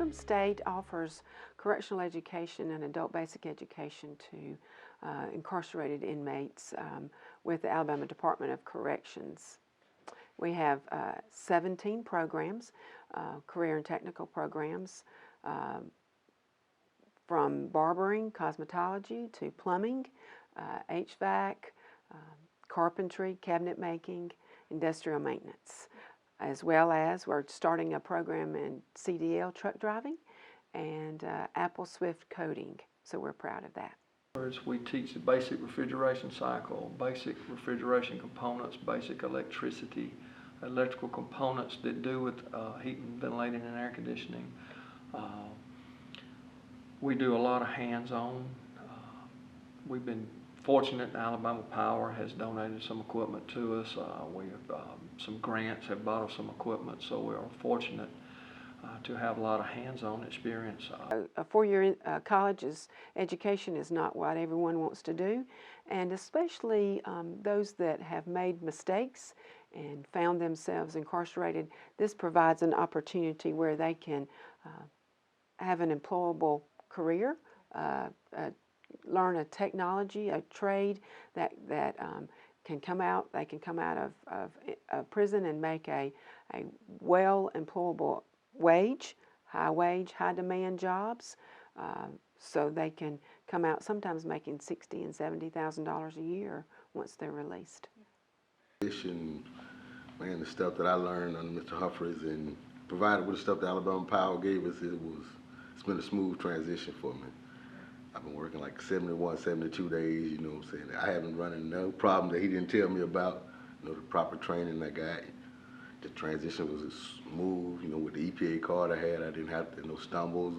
Ingram State offers correctional education and adult basic education to incarcerated inmates with the Alabama Department of Corrections. We have 17 programs, career and technical programs, from barbering, cosmetology, to plumbing, HVAC, carpentry, cabinet making, industrial maintenance, as well as we're starting a program in CDL truck driving and Apple Swift coding, so we're proud of that. We teach the basic refrigeration cycle, basic refrigeration components, basic electrical components that do with heating, ventilating, and air conditioning. We do a lot of hands-on. We've been fortunate. Alabama Power has donated some equipment to us. Some grants have bought us some equipment, so we are fortunate to have a lot of hands-on experience. A four-year college's education is not what everyone wants to do, and especially those that have made mistakes and found themselves incarcerated. This provides an opportunity where they can have an employable career, learn a technology, a trade that can come out. They can come out of prison and make a well employable wage, high demand jobs, so they can come out sometimes making $60,000 and $70,000 a year once they're released. Man, the stuff that I learned under Mr. Humphreys and provided with the stuff that Alabama Power gave us, it's been a smooth transition for me. I've been working like 71, 72 days, you know what I'm saying? I haven't run into no problem that he didn't tell me about, you know, the proper training I got. The transition was smooth, you know, with the EPA card I had, I didn't have no stumbles.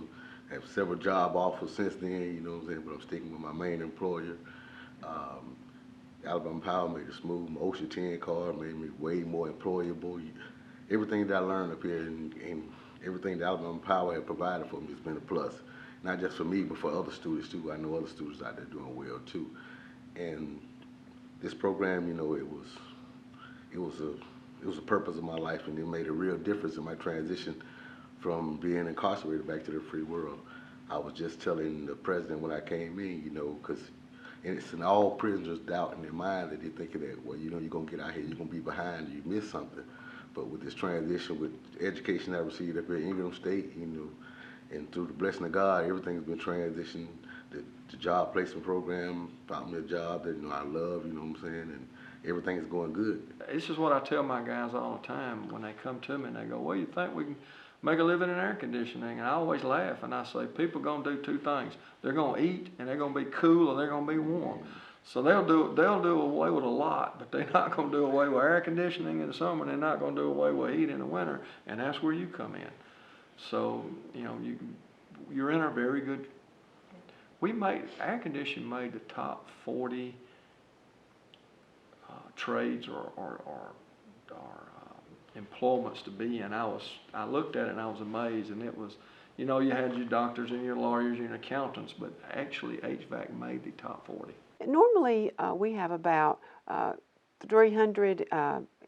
I have several job offers since then, you know what I'm saying, but I'm sticking with my main employer. Alabama Power made it smooth. My OSHA 10 card made me way more employable. Everything that I learned up here and everything that Alabama Power had provided for me has been a plus. Not just for me, but for other students too. I know other students out there doing well too. And this program, you know, it was a purpose of my life, and it made a real difference in my transition from being incarcerated back to the free world. I was just telling the president when I came in, you know, because it's in all prisoners' doubt in their mind that they're thinking that, well, you know, you're going to get out here, you're going to be behind, you miss something. But with this transition, with the education I received up here at Ingram State, you know, and through the blessing of God, everything's been transitioned. The job placement program found me a job that, you know, I love, you know what I'm saying, and everything is going good. This is what I tell my guys all the time when they come to me and they go, well, you think we can make a living in air conditioning? And I always laugh and I say, people are going to do two things. They're going to eat and they're going to be cool or they're going to be warm. So they'll do away with a lot, but they're not going to do away with air conditioning in the summer. They're not going to do away with heat in the winter, and that's where you come in. So, you know, you're in a very good. Air conditioning made the top 40 trades or employments to be in. I looked at it and I was amazed, and it was, you know, you had your doctors and your lawyers and your accountants, but actually HVAC made the top 40. Normally, we have about 300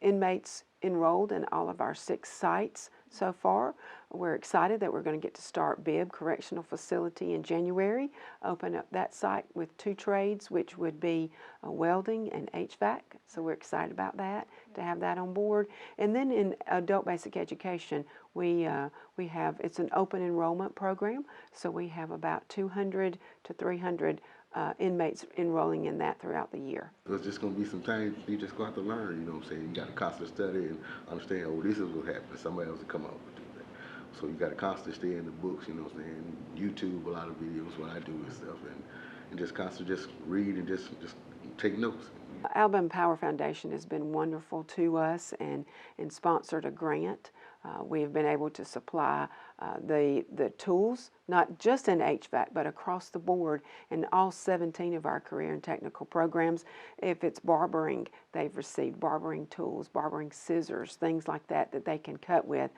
inmates enrolled in all of our 6 sites so far. We're excited that we're going to get to start Bibb Correctional Facility in January, open up that site with 2 trades, which would be welding and HVAC. So we're excited about that, to have that on board. And then in adult basic education, we have, it's an open enrollment program, so we have about 200 to 300 inmates enrolling in that throughout the year. There's just going to be some times you just going to have to learn, you know what I'm saying? You got to constantly study and understand, oh, this is what happened. Somebody else will come up and do that. So you got to constantly stay in the books, you know what I'm saying? YouTube, a lot of videos, what I do and stuff, and just constantly just read and just take notes. Alabama Power Foundation has been wonderful to us and sponsored a grant. We have been able to supply the tools, not just in HVAC, but across the board in all 17 of our career and technical programs. If it's barbering, they've received barbering tools, barbering scissors, things like that that they can cut with,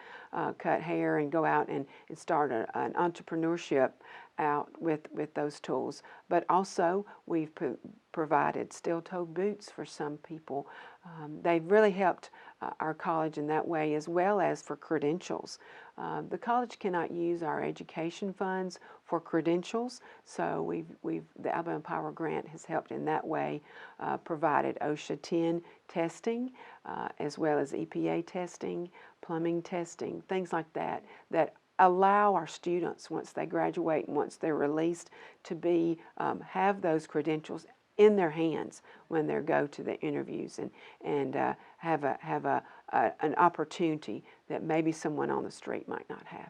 cut hair and go out and start an entrepreneurship out with those tools. But also we've provided steel-toed boots for some people. They've really helped our college in that way, as well as for credentials. The college cannot use our education funds for credentials, so the Alabama Power Grant has helped in that way, provided OSHA 10 testing, as well as EPA testing, plumbing testing, things like that, that allow our students, once they graduate and once they're released, to be have those credentials in their hands when they go to the interviews, and have an opportunity that maybe someone on the street might not have.